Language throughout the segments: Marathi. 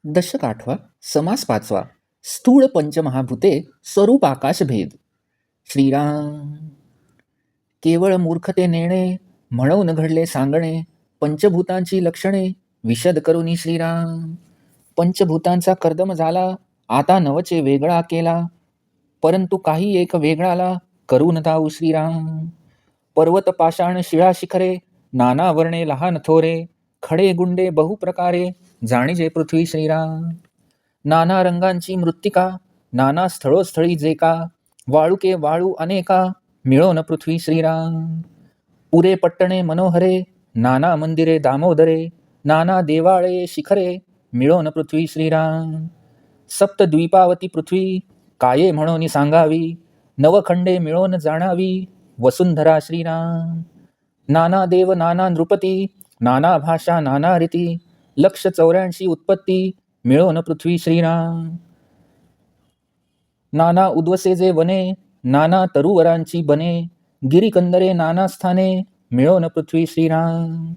दशक 8वा, समास 5वा, स्थूळ पंचमहाभूते स्वरूप आकाशभेद. श्रीराम. केवळ मूर्खते नेणे, म्हणून घडले सांगणे, पंचभूतांची लक्षणे विशद करुनी श्रीराम. पंचभूतांचा कर्दम झाला, आता नवचे वेगळा केला, परंतु काही एक वेगळाला करून दाऊ श्रीराम. पर्वत पाषाण शिळा शिखरे, नाना वर्णे लहान थोरे, खडे गुंडे बहुप्रकारे जाणीजे पृथ्वी श्रीराम. नाना रंगांची मृत्तिका, नाना स्थळोस्थळी जे का, वाळुके वाळू अनेका मिळोन पृथ्वी श्रीराम. पुरे पट्टणे मनोहरे, नाना मंदिरे दामोदरे, नाना देवाळे शिखरे मिळोन पृथ्वी श्रीराम. सप्तद्वीपावती पृथ्वी काये म्हणून सांगावी, नवखंडे मिळून जाणावी वसुंधरा श्रीराम. नाना देव नाना नृपती, नाना भाषा नाना रीती, 184 उत्पत्ती मिळोन पृथ्वी श्रीराम. नाना उद्वसे जे वने, नाना तरुवरांची बने, गिरिकंदरे नाना स्थाने मिळोन पृथ्वी श्रीराम.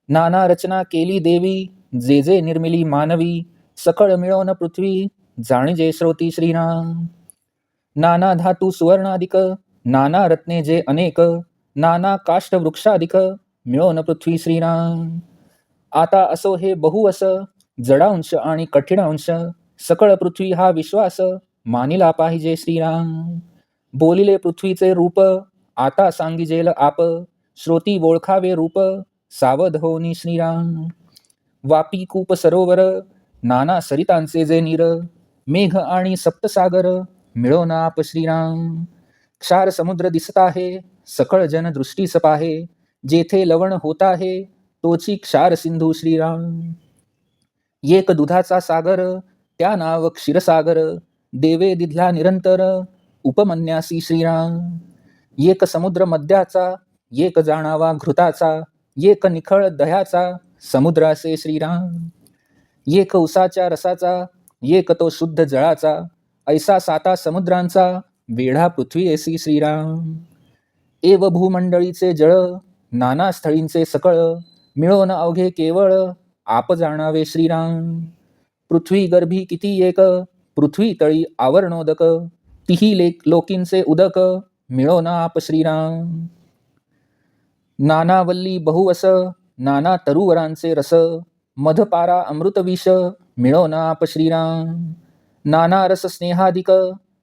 नाना रचना केली देवी, जे जे निर्मिली मानवी, सकळ मिळोन पृथ्वी जाणीजे श्रोती श्रीराम. नाना धातू सुवर्णाधिक, नाना रत्ने जे अनेक, नाना काष्ट वृक्षाधिक मिळोन पृथ्वी श्रीराम. आता असो हे बहुवस, जडांश आणि कठीणांश, सकळ पृथ्वी हा विश्वास मानिला पाहिजे श्रीराम. बोलिले पृथ्वीचे रूप, आता सांगिजेल आप, श्रोती ओळखावे रूप सावध होनी श्रीराम. वापी कूप सरोवर, नाना सरितांचे जे नीर, मेघ आणि सप्तसागर मिळोन आप श्रीराम. क्षार समुद्र दिसत आहे, सकळ जन दृष्टीस पाहे, जेथे लवण होत आहे तोची क्षार सिंधू श्रीराम. एक दुधाचा सागर, त्या नाव क्षीरसागर, देवे दिधला निरंतर उपमन्यासी श्रीराम. एक समुद्र मध्याचा, एक जाणावा घृताचा, एक निखळ दह्याचा समुद्र असे श्रीराम. एक उसाच्या रसाचा, एक तो शुद्ध जळाचा, ऐसा साता समुद्रांचा वेढा पृथ्वी ऐसी श्रीराम. एव भूमंडळीचे जळ, नाना स्थळींचे सकळ, मिळोन अवघे केवळ आप जाणावे श्रीराम. पृथ्वी गर्भी किती एक, पृथ्वी तळी आवरणोदक, तिही लोकींचे उदक मिळोन आप श्रीराम. नाना वल्ली बहुवस, नाना तरुवरांचे रस, मधपारा अमृत विष मिळोन आप श्रीराम. नाना रस स्नेहाधिक,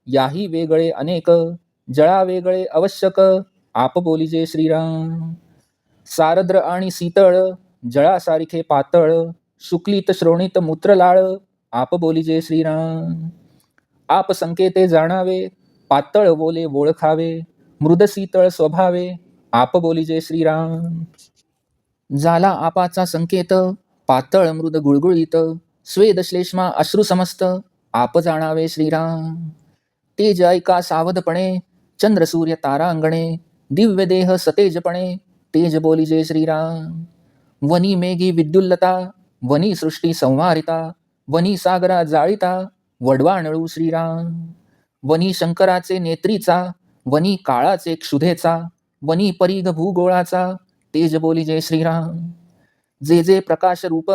याही वेगळे अनेक, जळा वेगळे आवश्यक आप बोलिजे श्रीराम. सारद्र आणि शीतळ, जळासारिखे पातळ, शुक्लित श्रोणित मूत्रलाळ आप बोलिजे श्रीराम. आप संकेते जाणावे, पातळ बोले ओळखावे, मृद शीतळ स्वभावे आप बोलिजे श्रीराम. झाला आपाचा संकेत, पातळ मृद गुळगुळीत, स्वेद श्लेष्मा अश्रू समस्त आप जाणावे श्रीराम. तेज ऐका सावधपणे, चंद्र सूर्य तारांगणे, दिव्य देह सतेजपणे तेज बोलिजे श्रीराम. वनी मेघी विद्युल्लता, वनी सृष्टी संवारिता, वनी सागरा जाळिता वडवाणळू श्रीराम. वनी शंकराचे नेत्रीचा, वनी काळाचे क्षुधेचा, वनी परीघ भूगोळाचा तेज बोलिजे श्रीराम. जे जे प्रकाश रूप,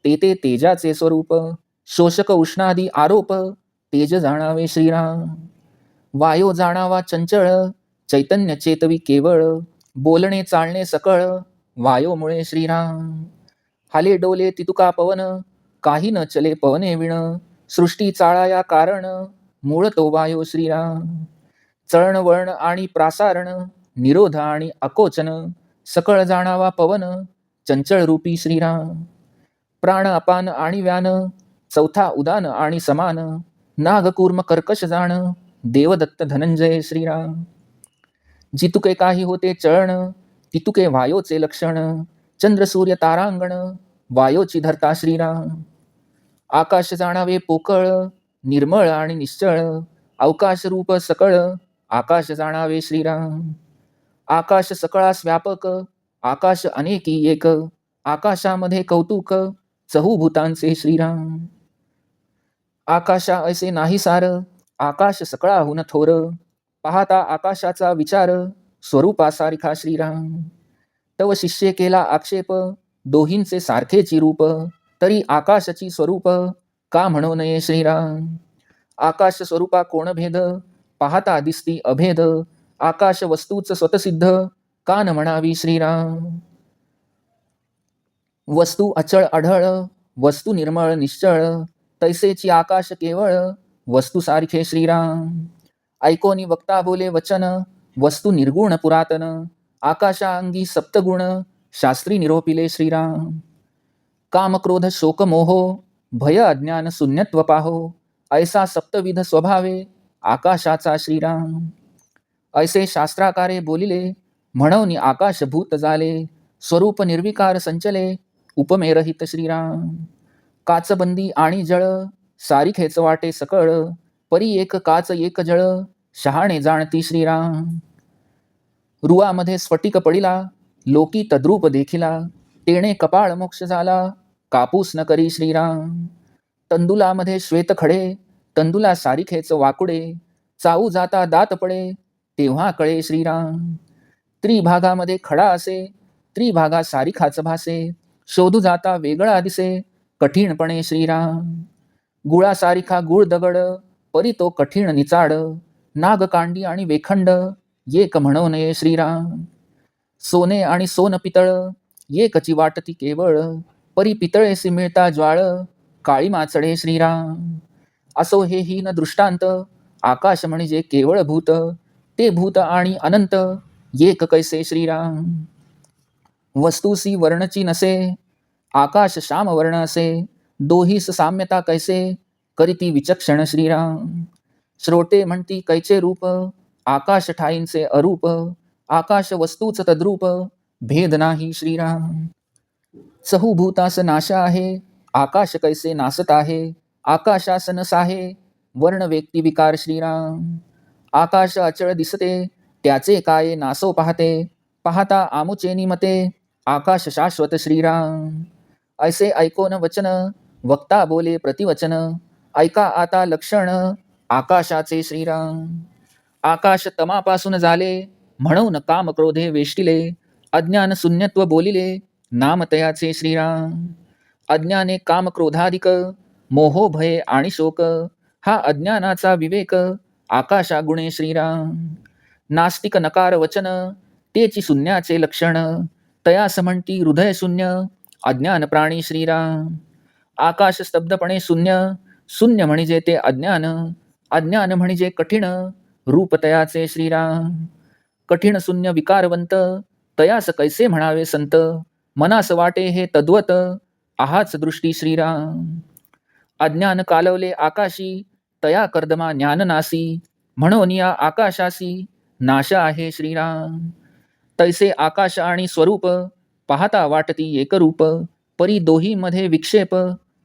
ते ते तेजाचे स्वरूप, शोषक उष्णादी आरोप तेज जाणावे श्रीराम. वायो जाणावा चंचळ, चैतन्य चेतवी केवळ, बोलणे चालणे सकळ वायोमुळे श्रीराम. हाले डोले तितुका पवन, काही न चले पवने विण, सृष्टी चाळाया कारण मूळ तो वायो श्रीराम. चळण वळण आणि प्रासारण, निरोध आणि अकोचन, सकळ जाणावा पवन चंचळ रूपी श्रीराम. प्राण अपान आणि व्यान, चौथा उदान आणि समान, नागकूर्म कर्कश जाण देवदत्त धनंजय श्रीराम. जितुके काही होते चळण, तितुके वायोचे लक्षण, चंद्र सूर्य तारांगण वायोची धरता श्रीराम. आकाश जाणावे पोकळ, निर्मळ आणि निश्चळ, अवकाश रूप सकळ आकाश जाणावे श्रीराम. आकाश सकळास व्यापक, आकाश अनेकी एक, आकाशामध्ये कौतुक चहूभूतांचे श्रीराम. आकाशा ऐसे नाही सार, आकाश सकळाहून थोर, पाहता आकाशाचा विचार स्वरूपासारिखा श्रीराम. तव शिष्ये केला आक्षेप, दोहींचे सारखेची रूप, तरी आकाशाची स्वरूप का म्हणू नये श्रीराम. आकाश स्वरूपा कोण भेद, पाहता दिसती अभेद. आकाश वस्तूच स्वतसिद्ध, का न म्हणावी श्रीराम. वस्तू अचळ अढळ, वस्तू निर्मळ निश्चळ. तैसेची आकाश केवळ, वस्तू सारखे श्रीराम. ऐकोनी वक्ता बोले वचन, वस्तू निर्गुण पुरातन. आकाशा अंगी सप्तगुण, शास्त्री निरोपिले श्रीराम. काम क्रोध शोक मोहो, भय अज्ञान शून्यत्व पाहो. ऐसा सप्तविध स्वभावे, आकाशाचा श्रीराम. ऐसे शास्त्राकारे बोलिले, म्हणून आकाशभूत झाले. स्वरूप निर्विकार संचले, उपमे रहित श्रीराम. काचबंदी आणि जळ, सारिखेच वाटे सकळ. परी एक काच एक जळ, शहाणे जाणती श्रीराम. रुवामध्ये स्फटिक पडिला, लोकी तद्रूप देखिला. तेणे कपाळ मोक्ष झाला, कापूस न करी श्रीराम. तंदुलामध्ये श्वेत खडे, तंदुला सारिखेच वाकुडे. चाऊ जाता दात पडे, तेव्हा कळे श्रीराम. त्रिभागामध्ये खडा असे, त्रिभागा सारिखाच भासे. शोधू जाता वेगळा दिसे, कठीणपणे श्रीराम. गुळा सारिखा गुळ दगड, परी तो कठीण निचाड. नागकांडी आणि वेखंड, एक म्हणू नये श्रीराम. सोने आणि सोन पितळ, एकची वाटती केवळ. परी पितळेसी मिळता ज्वाळ, काळी माचडे श्रीराम. असो हे हीन दृष्टांत, आकाश म्हणजे केवळ भूत. ते भूत आणि अनंत, एक कैसे श्रीराम. वस्तूसी वर्णची नसे, आकाश श्याम वर्ण असे. दोहीस साम्यता कैसे, करीती विचक्षण श्रीराम. श्रोते म्हणती कैचे रूप, आकाश ठाईंचे अरूप. आकाश वस्तूच तद्रूप, भेद नाही श्रीराम. चहुभूतास नाश आहे, आकाश कैसे नासत आहे. आकाशास नस आहे, वर्ण व्यक्ती विकार श्रीराम. आकाश अचळ दिसते, त्याचे काय नासो पाहते. पाहता आमुचेनी मते, आकाश शाश्वत श्रीराम. ऐसे ऐकोन वचन, वक्ता बोले प्रतिवचन. ऐका आता लक्षण, आकाशाचे श्रीराम. आकाश तमापासून झाले, म्हणून काम क्रोधे वेष्टिले. अज्ञान शून्यत्व बोलिले, नाम तयाचे श्रीराम. अज्ञाने काम क्रोधाधिक, मोहो भय आणि शोक. हा अज्ञानाचा विवेक, आकाशा गुणे श्रीराम. नास्तिक नकार वचन, तेची शून्याचे लक्षण. तयास म्हणती हृदय शून्य, अज्ञान प्राणी श्रीराम. आकाश स्तब्धपणे शून्य, शून्य म्हणजे ते अज्ञान. अज्ञान म्हणजे कठीण, रूप तयाचे श्रीराम. कठीण शून्य विकारवंत, तयास कैसे म्हणावे संत. मनास वाटे हे तद्वत, आहाच दृष्टी श्रीराम. अज्ञान कालवले आकाशी, तया कर्दमा ज्ञान नासी. म्हणून या आकाशासी, नाश आहे श्रीराम. तैसे आकाश आणि स्वरूप, पाहता वाटती एकरूप. परी दोही मध्ये विक्षेप,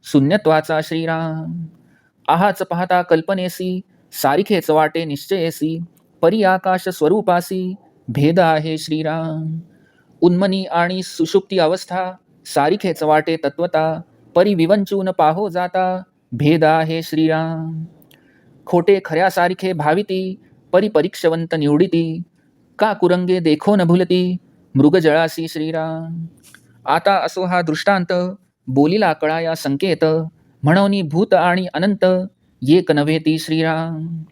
शून्यत्वाचा श्रीराम. आहाच पाहता कल्पनेसी, सारिखेच वाटे निश्चयेसी. परी आकाश स्वरूपासी, भेद आहे श्रीराम. उन्मनी आणि सुषुप्ती अवस्था, सारिखेच वाटे तत्वता. परी विवंचून पाहो जाता, भेद आहे श्रीराम. खोटे खऱ्यासारिखे भाविती, परी परीक्षवंत निवडिती. का कुरंगे देखो न भुलती, मृगजळासी श्रीराम. आता असो हा दृष्टांत, बोलिला कळा या संकेत. म्हणून भूत आणि अनंत, एक नव्हे ती श्रीराम.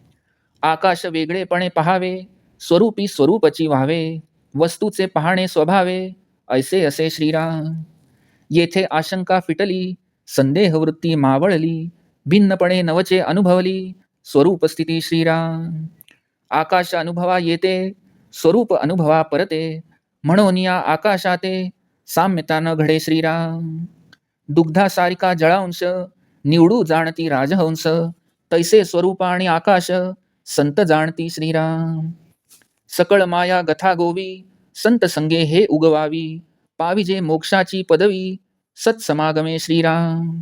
आकाश वेगळेपणे पहावे, स्वरूपी स्वरूपची व्हावे. वस्तूचे पाहणे स्वभावे, ऐसे असे श्रीराम. येथे आशंका फिटली, संदेह वृत्ती मावळली. भिन्नपणे नवचे अनुभवली, स्वरूप स्थिती श्रीराम. आकाश अनुभवा येते, स्वरूप अनुभवा परते. म्हणून या आकाशाते, साम्यता न घडे श्रीराम. दुग्धासारिका जळांश, निवडू जाणती राजहंस. तैसे स्वरूप आणि आकाश, संत जाणती श्रीराम. सकळ माया गथा गोवी, संत संगे हे उगवावी. पाविजे मोक्षाची पदवी, सत्समागमे श्रीराम.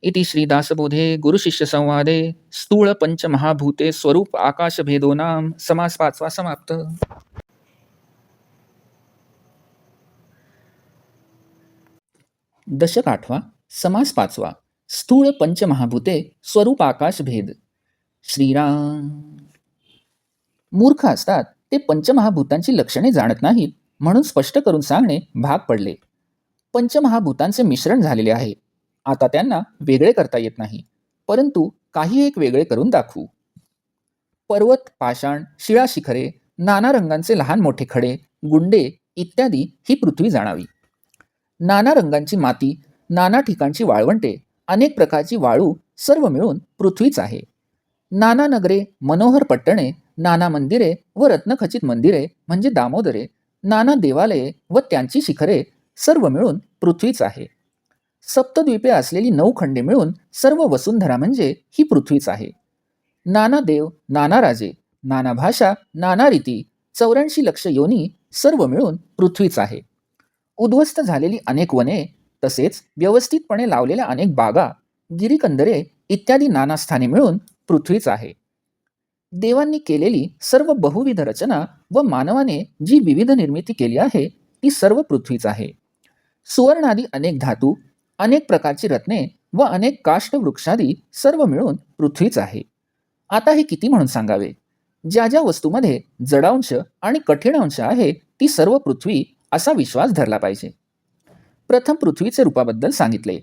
इति श्रीदासबोधे गुरुशिष्य संवादे स्थूळ पंचमहाभूते स्वरूप आकाश भेदो नाम समास 5वा समाप्त. दशक 8वा समास 5वा स्थूळ पंचमहाभूते स्वरूप आकाश भेद. श्रीराम. मूर्ख असतात ते पंचमहाभूतांची लक्षणे जाणत नाहीत, म्हणून स्पष्ट करून सांगणे भाग पडले. पंचमहाभूतांचे मिश्रण झालेले आहे, आता त्यांना वेगळे करता येत नाही. परंतु काही एक वेगळे करून दाखवू. पर्वत, पाषाण, शिळाशिखरे, नाना रंगांचे लहान मोठे खडे, गुंडे इत्यादी ही पृथ्वी जाणावी. नाना रंगांची माती, नाना ठिकाणची वाळवंटे, अनेक प्रकारची वाळू सर्व मिळून पृथ्वीच आहे. नाना नगरे, मनोहर पट्टणे, नाना मंदिरे व रत्नखचित मंदिरे म्हणजे दामोदरे, नाना देवालये व त्यांची शिखरे सर्व मिळून पृथ्वीच आहे. सप्तद्वीपे असलेली 9 खंडे मिळून सर्व वसुंधरा म्हणजे ही पृथ्वीच आहे. नाना देव, नाना राजे, नाना भाषा, नाना रीती, 84 लक्ष योनी सर्व मिळून पृथ्वीच आहे. उद्ध्वस्त झालेली अनेक वने, तसेच व्यवस्थितपणे लावलेल्या अनेक बागा, गिरीकंदरे इत्यादी नाना स्थाने मिळून पृथ्वीच आहे. देवांनी केलेली सर्व बहुविध रचना व मानवाने जी विविध निर्मिती केली आहे ती सर्व पृथ्वीच आहे. सुवर्णादी अनेक धातू, अनेक प्रकारची रत्ने व अनेक काष्ट वृक्षादी सर्व मिळून पृथ्वीच आहे. आता हे किती म्हणून सांगावे? ज्या ज्या वस्तूमध्ये जडांश आणि कठीण अंश आहे ती सर्व पृथ्वी असा विश्वास धरला पाहिजे. प्रथम पृथ्वीचे रूपाबद्दल सांगितले.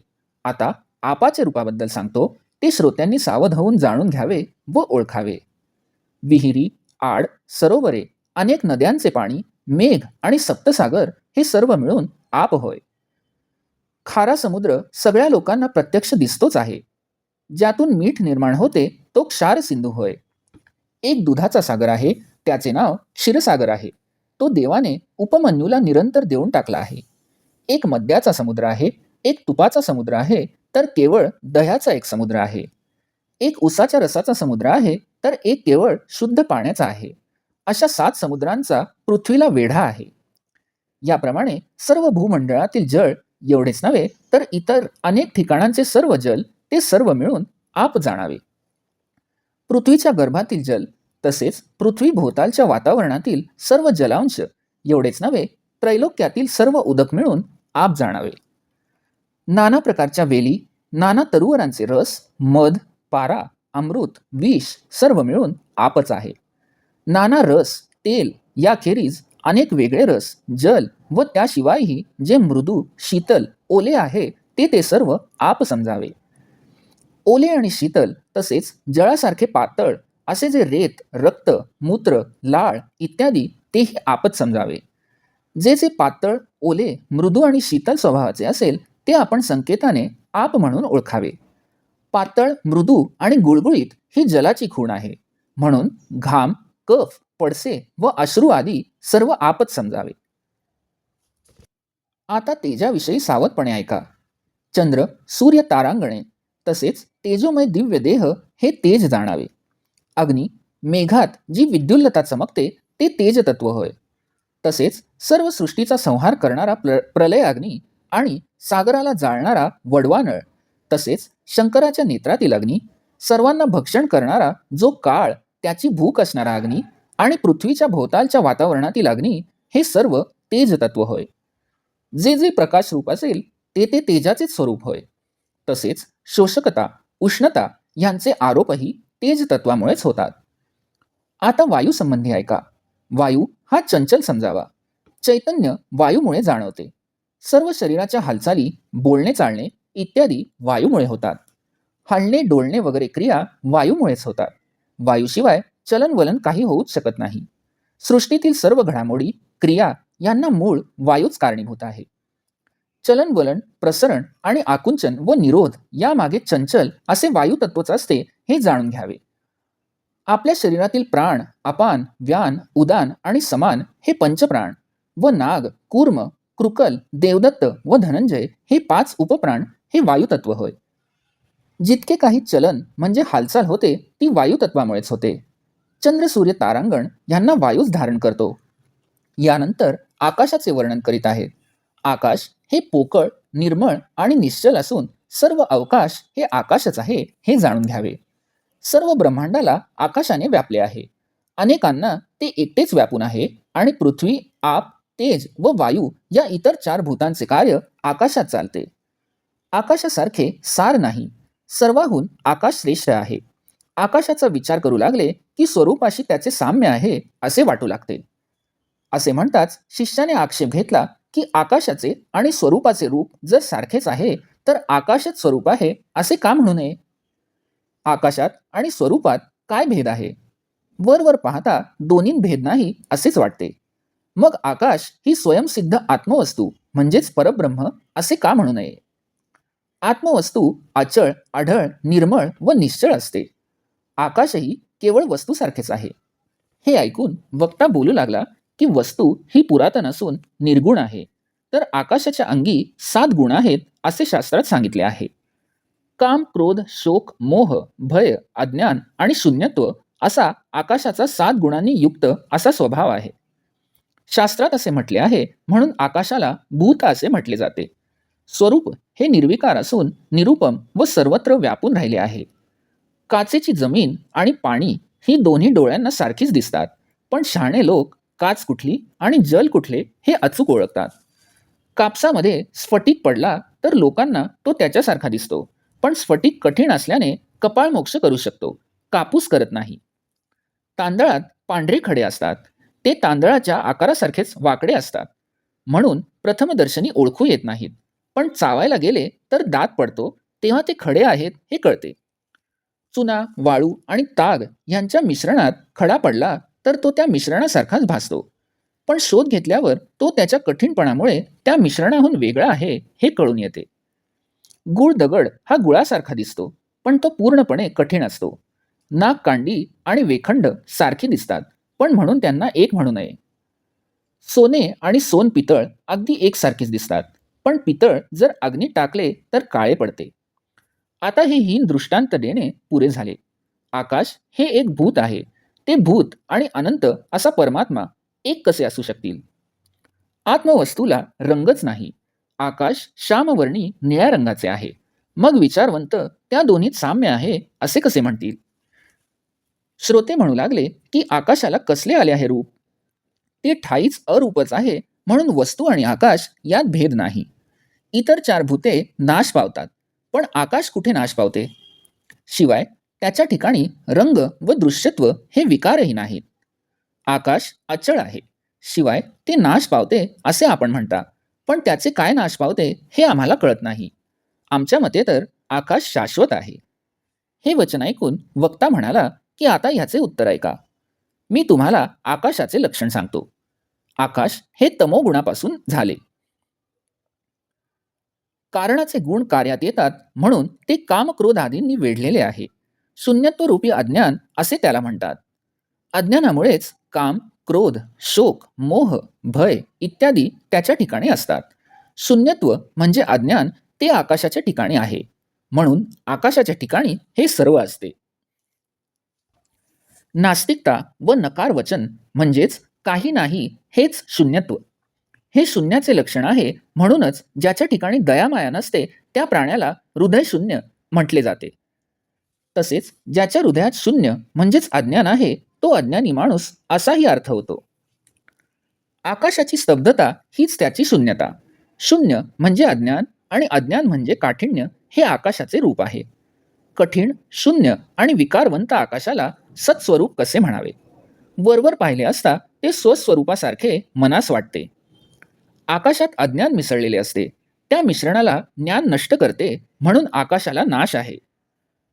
आता आपाचे रूपाबद्दल सांगतो. ते श्रोत्यांनी सावध होऊन जाणून घ्यावे व ओळखावे. विहिरी, आड, सरोवरे, अनेक नद्यांचे पाणी, मेघ आणि सप्तसागर हे सर्व मिळून आप होय. खारा समुद्र सगळ्या लोकांना प्रत्यक्ष दिसतोच आहे. ज्यातून मीठ निर्माण होते तो क्षार सिंधू होय. एक दुधाचा सागर आहे, त्याचे नाव क्षीरसागर आहे. तो देवाने उपमन्यूला निरंतर देऊन टाकला आहे. एक मद्याचा समुद्र आहे, एक तुपाचा समुद्र आहे, तर केवळ दह्याचा एक समुद्र आहे. एक उसाच्या रसाचा समुद्र आहे, तर एक केवळ शुद्ध पाण्याचा आहे. अशा 7 समुद्रांचा पृथ्वीला वेढा आहे. याप्रमाणे सर्व भूमंडळातील जळ एवढेच नव्हे तर इतर अनेक ठिकाणांचे सर्व जल ते सर्व मिळून आप जाणावे. पृथ्वीच्या गर्भातील जल तसेच पृथ्वी भोवतालच्या वातावरणातील सर्व जलांश एवढेच नव्हे त्रैलोक्यातील सर्व उदक मिळून आप जाणावे. नाना प्रकारच्या वेली, नाना तरुवरांचे रस, मध, पारा, अमृत, विष सर्व मिळून आपच आहे. नाना रस, तेल याखेरीज अनेक वेगळे रस, जल व त्याशिवायही जे मृदू, शीतल, ओले आहे ते सर्व आप समजावे. ओले आणि शीतल तसेच जळासारखे पातळ असे जे रेत, रक्त, मूत्र, लाळ इत्यादी तेही आपच समजावे. जे जे पातळ, ओले, मृदू आणि शीतल स्वभावाचे असेल ते आपण संकेताने आप म्हणून ओळखावे. पातळ, मृदू आणि गुळगुळीत ही जलाची खूण आहे, म्हणून घाम, कफ, पडसे व अश्रू आदी सर्व आपच समजावे. आता तेजाविषयी सावधपणे ऐका. चंद्र, सूर्य, तारांगणे तसेच तेजोमय दिव्य देह हे तेज जाणावे. अग्नी, मेघात जी विद्युल्लता चमकते ते तेज तत्व होय. तसेच सर्व सृष्टीचा संहार करणारा प्रलय अग्नी आणि सागराला जाळणारा वडवानळ, तसेच शंकराच्या नेत्रातील अग्नी, सर्वांना भक्षण करणारा जो काळ त्याची भूक असणारा अग्नी आणि पृथ्वीच्या भोवतालच्या वातावरणातील अग्नी हे सर्व तेज तत्व होय. जे जे प्रकाश रूप असेल ते तेजाचेच स्वरूप होय. तसेच शोषकता, उष्णता यांचे आरोपही तेज तत्वामुळेच होतात. आता वायू संबंधी ऐका. वायू हा चंचल समजावा. चैतन्य वायूमुळे जाणवते. सर्व शरीराच्या हालचाली, बोलणे चालणे इत्यादी वायूमुळे होतात. हलणे, डोलणे वगैरे क्रिया वायूमुळेच होतात. वायूशिवाय चलनवलन काही होऊच शकत नाही. सृष्टीतील सर्व घडामोडी, क्रिया यांना मूळ वायूच कारणीभूत आहे. चलनवलन, प्रसरण आणि आकुंचन व निरोध यामागे चंचल असे वायू तत्वच असते हे जाणून घ्यावे. आपल्या शरीरातील प्राण, अपान, व्यान, उदान आणि समान हे पंचप्राण व नाग, कूर्म, कृकल, देवदत्त व धनंजय हे 5 उपप्राण हे वायुतत्व होय. जितके काही चलन म्हणजे हालचाल होते ती वायुतत्वामुळेच होते. चंद्र, सूर्य, तारांगण यांना वायूच धारण करतो. यानंतर आकाशाचे वर्णन करीत आहेत. आकाश हे पोकळ, निर्मळ आणि निश्चल असून सर्व अवकाश हे आकाशच आहे हे जाणून घ्यावे. सर्व ब्रह्मांडाला आकाशाने व्यापले आहे. अनेकांना ते एकटेच व्यापून आहे आणि पृथ्वी, आप, तेज व वायू या इतर 4 भूतांचे कार्य आकाशात चालते. आकाशासारखे सार नाही. सर्वाहून आकाश श्रेष्ठ आहे. आकाशाचा विचार करू लागले की स्वरूपाशी त्याचे साम्य आहे असे वाटू लागते. असे म्हणताच शिष्याने आक्षेप घेतला की आकाशाचे आणि स्वरूपाचे रूप जर सारखेच आहे तर आकाशच स्वरूप आहे असे का म्हणू नये. आकाशात आणि स्वरूपात काय भेद आहे? वर पाहता दोन्हीत भेद नाही असेच वाटते. मग आकाश ही स्वयंसिद्ध आत्मवस्तू म्हणजेच परब्रह्म असे का म्हणू नये? आत्मवस्तू अचळ, आढळ, निर्मळ व निश्चळ असते. आकाशही केवळ वस्तूसारखेच आहे. हे ऐकून वक्ता बोलू लागला की वस्तू ही पुरातन असून निर्गुण आहे, तर आकाशाच्या अंगी 7 गुण आहेत असे शास्त्रात सांगितले आहे. काम, क्रोध, शोक, मोह, भय, अज्ञान आणि शून्यत्व असा आकाशाचा 7 गुणांनी युक्त असा स्वभाव आहे. शास्त्रात असे म्हटले आहे म्हणून आकाशाला भूत असे म्हटले जाते. स्वरूप हे निर्विकार असून निरुपम व सर्वत्र व्यापून राहिले आहे. काचेची जमीन आणि पाणी ही दोन्ही डोळ्यांना सारखीच दिसतात, पण शहाणे लोक काच कुठली आणि जल कुठले हे अचूक ओळखतात. कापसामध्ये स्फटिक पडला तर लोकांना तो त्याच्यासारखा दिसतो, पण स्फटिक कठीण असल्याने कपाळमोक्ष करू शकतो, कापूस करत नाही. तांदळात पांढरे खडे असतात, ते तांदळाच्या आकारासारखेच वाकडे असतात, म्हणून प्रथमदर्शनी ओळखू येत नाहीत, पण चावायला गेले तर दात पडतो तेव्हा ते खडे आहेत हे कळते. चुना, वाळू आणि ताग यांच्या मिश्रणात खडा पडला तर तो त्या मिश्रणासारखाच भासतो, पण शोध घेतल्यावर तो त्याच्या कठीणपणामुळे त्या मिश्रणाहून वेगळा आहे हे कळून येते. गुळ दगड हा गुळासारखा दिसतो, पण तो पूर्णपणे कठीण असतो. नाग, कांडी आणि वेखंड सारखी दिसतात, पण म्हणून त्यांना एक म्हणू नये. सोने आणि सोन पितळ अगदी एकसारखीच दिसतात, पण पितळ जर अग्नी टाकले तर काळे पडते. आता हे हीन दृष्टांत देणे पुरे झाले. आकाश हे एक भूत आहे. ते भूत आणि अनंत असा परमात्मा एक कसे असू शकतील? आत्मवस्तूला रंगच नाही. आकाश श्यामवर्णी निळ्या रंगाचे आहे. मग विचारवंत त्या दोन्हीत साम्य आहे असे कसे म्हणतील? श्रोते म्हणू लागले की आकाशाला कसले आले आहे रूप? ते ठाईच अरूपच आहे, म्हणून वस्तू आणि आकाश यात भेद नाही. इतर 4 भूते नाश पावतात, पण आकाश कुठे नाश पावते? शिवाय त्याच्या ठिकाणी रंग व दृश्यत्व हे विकारही नाहीत. आकाश अचळ आहे, शिवाय ते नाश पावते असे आपण म्हणता, पण त्याचे काय नाश पावते हे आम्हाला कळत नाही. आमच्या मते तर आकाश शाश्वत आहे. हे वचन ऐकून वक्ता म्हणाला की आता ह्याचे उत्तर ऐका. मी तुम्हाला आकाशाचे लक्षण सांगतो. आकाश हे तमोगुणापासून झाले. कारणाचे गुण कार्यात येतात म्हणून ते काम, क्रोध आदींनी वेढलेले आहे. शून्यत्व रूपी अज्ञान असे त्याला म्हणतात. अज्ञानामुळेच काम, क्रोध, शोक, मोह, भय इत्यादी त्याच्या ठिकाणी असतात. शून्यत्व म्हणजे अज्ञान ते आकाशाच्या ठिकाणी आहे, म्हणून आकाशाच्या ठिकाणी हे सर्व असते. नास्तिकता व नकार वचन म्हणजेच काही नाही हेच शून्यत्व. हे शून्याचे लक्षण आहे, म्हणूनच ज्याच्या ठिकाणी दयामाया नसते त्या प्राण्याला हृदय शून्य म्हटले जाते. तसेच ज्याच्या हृदयात शून्य म्हणजेच अज्ञान आहे तो अज्ञानी माणूस असाही अर्थ होतो. आकाशाची स्तब्धता हीच त्याची शून्यता. शून्य म्हणजे अज्ञान आणि अज्ञान म्हणजे काठिण्य हे आकाशाचे रूप आहे. कठीण, शून्य आणि विकारवंत आकाशाला सत्स्वरूप कसे म्हणावे? वरवर पाहिले असता ते स्वस्वरूपासारखे मनास वाटते. आकाशात अज्ञान मिसळलेले असते, त्या मिश्रणाला ज्ञान नष्ट करते, म्हणून आकाशाला नाश आहे.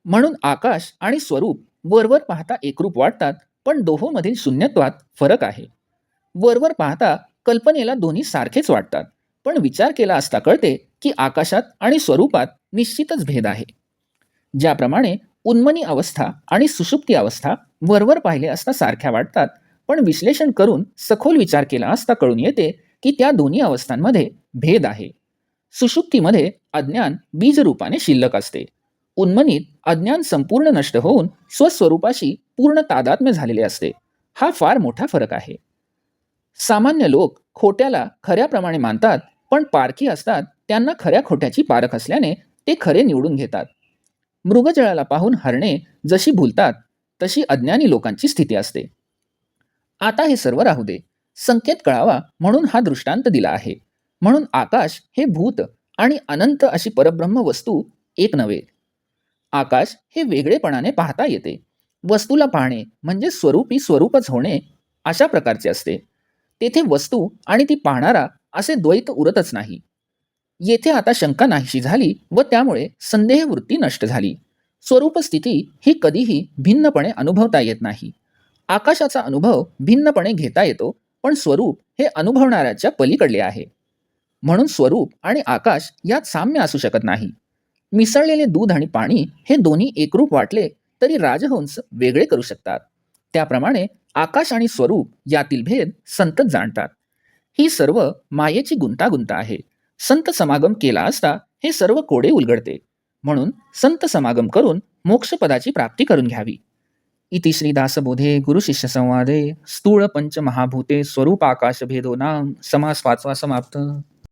म्हणून आकाश आणि स्वरूप वरवर पाहता एकरूप वाटतात, पण दोहोंमधील शून्यत्वात फरक आहे. वरवर पाहता कल्पनेला दोन्ही सारखेच वाटतात, पण विचार केला असता कळते की आकाशात आणि स्वरूपात निश्चितच भेद आहे. ज्याप्रमाणे उन्मनी अवस्था आणि सुषुप्ती अवस्था वरवर पाहिले असता सारख्या वाटतात, पण विश्लेषण करून सखोल विचार केला असता कळून येते की त्या दोन्ही अवस्थांमध्ये भेद आहे. सुषुप्तीमध्ये अज्ञान बीजरूपाने शिल्लक असते. उन्मनीत अज्ञान संपूर्ण नष्ट होऊन स्वस्वरूपाशी पूर्ण तादात्म्य झालेले असते. हा फार मोठा फरक आहे. सामान्य लोक खोट्याला खऱ्याप्रमाणे मानतात, पण पारखी असतात त्यांना खऱ्या खोट्याची पारख असल्याने ते खरे निवडून घेतात. मृगजळाला पाहून हरणे जशी भुलतात तशी अज्ञानी लोकांची स्थिती असते. आता हे सर्व राहू दे, संकेत कळावा म्हणून हा दृष्टांत दिला आहे. म्हणून आकाश हे भूत आणि अनंत अशी परब्रह्म वस्तू एक नव्हे. आकाश हे वेगळेपणाने पाहता येते. वस्तूला पाहणे म्हणजे स्वरूपी स्वरूपच होणे अशा प्रकारचे असते. तेथे वस्तू आणि ती पाहणारा असे द्वैत उरतच नाही. येथे आता शंका नाहीशी झाली व त्यामुळे संदेह वृत्ती नष्ट झाली. स्वरूपस्थिती ही कधीही भिन्नपणे अनुभवता येत नाही. आकाशाचा अनुभव भिन्नपणे घेता येतो, पण स्वरूप हे अनुभवणाऱ्याच्या पलीकडले आहे. म्हणून स्वरूप आणि आकाश यात साम्य असू शकत नाही. मिसळलेले दूध आणि पाणी हे दोन्ही एकरूप वाटले तरी राजहंस वेगळे करू शकतात. त्याप्रमाणे आकाश आणि स्वरूप यातील भेद संतच जाणतात. ही सर्व मायेची गुंतागुंत आहे. संत समागम केला असता हे सर्व कोडे उलगडते. म्हणून संत समागम करून मोक्षपदाची प्राप्ती करून घ्यावी. इति श्री दासबोधे गुरुशिष्य संवादे स्थूळ पंच महाभूते स्वरूप आकाश भेदो नाम समास 5वा समाप्त.